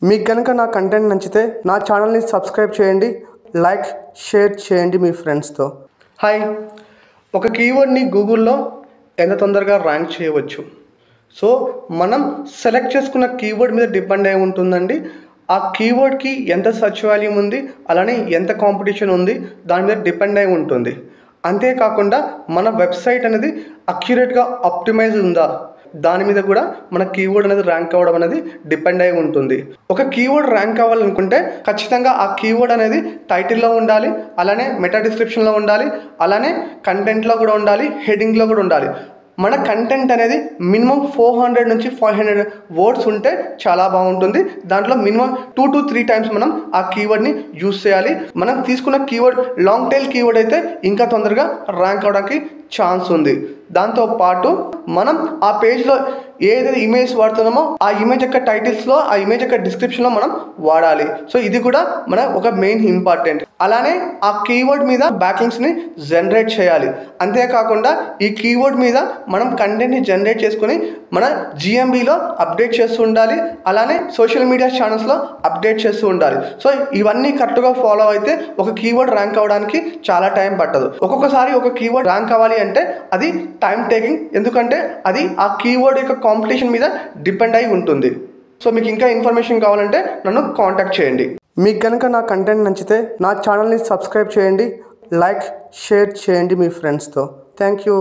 మీకు గనుక నా కంటెంట్ నచ్చితే నా ఛానల్ని సబ్స్క్రైబ్ చేయండి, లైక్ షేర్ చేయండి మీ ఫ్రెండ్స్తో. హాయ్, ఒక కీవర్డ్ని గూగుల్లో ఎంత తొందరగా ర్యాంక్ చేయవచ్చు. సో మనం సెలెక్ట్ చేసుకున్న కీవర్డ్ మీద డిపెండ్ అయి ఉంటుందండి. ఆ కీవర్డ్కి ఎంత సర్చ్ వాల్యూమ్ ఉంది, అలానే ఎంత కాంపిటీషన్ ఉంది, దాని మీద డిపెండ్ అయి ఉంటుంది. అంతేకాకుండా మన వెబ్సైట్ అనేది అక్యురేట్గా ఆప్టిమైజ్ ఉందా, దాని మీద కూడా మన కీవర్డ్ అనేది ర్యాంక్ అవ్వడం అనేది డిపెండ్ అయి ఉంటుంది. ఒక కీవర్డ్ ర్యాంక్ అవ్వాలనుకుంటే ఖచ్చితంగా ఆ కీవర్డ్ అనేది టైటిల్లో ఉండాలి, అలానే మెటా డిస్క్రిప్షన్లో ఉండాలి, అలానే కంటెంట్లో కూడా ఉండాలి, హెడింగ్లో కూడా ఉండాలి. మన కంటెంట్ అనేది మినిమం 400 నుంచి 500 వర్డ్స్ ఉంటే చాలా బాగుంటుంది. దాంట్లో మినిమం 2 to 3 టైమ్స్ మనం ఆ కీవర్డ్ని యూజ్ చేయాలి. మనం తీసుకున్న కీవర్డ్ లాంగ్ టైల్ కీవర్డ్ అయితే ఇంకా తొందరగా ర్యాంక్ అవడానికి ఛాన్స్ ఉంది. దాంతోపాటు మనం ఆ పేజ్లో ఏదైతే ఇమేజ్ వాడుతున్నామో ఆ ఇమేజ్ యొక్క టైటిల్స్లో, ఆ ఇమేజ్ యొక్క డిస్క్రిప్షన్లో మనం వాడాలి. సో ఇది కూడా మన ఒక మెయిన్ ఇంపార్టెంట్. అలానే ఆ కీవర్డ్ మీద బ్యాక్లింక్స్ని జనరేట్ చేయాలి. అంతేకాకుండా ఈ కీవర్డ్ మీద మనం కంటెంట్ని జనరేట్ చేసుకుని మన జిఎంబిలో అప్డేట్ చేస్తూ ఉండాలి. అలానే సోషల్ మీడియా ఛానల్స్లో అప్డేట్ చేస్తూ ఉండాలి. సో ఇవన్నీ కరెక్ట్గా ఫాలో అయితే ఒక కీవర్డ్ ర్యాంక్ అవ్వడానికి చాలా టైం పట్టదు. ఒక్కొక్కసారి ఒక కీవర్డ్ ర్యాంక్ అవ్వాలి అంటే అది టైం టేకింగ్, ఎందుకంటే అది ఆ కీవర్డ్ యొక్క కాంపిటీషన్ మీద డిపెండ్ అయి ఉంటుంది. సో మీకు ఇంకా ఇన్ఫర్మేషన్ కావాలంటే నన్ను కాంటాక్ట్ చేయండి. మీకు కనుక నా కంటెంట్ నచ్చితే నా ఛానల్ని సబ్స్క్రైబ్ చేయండి, లైక్ షేర్ చేయండి మీ ఫ్రెండ్స్తో. Thank you.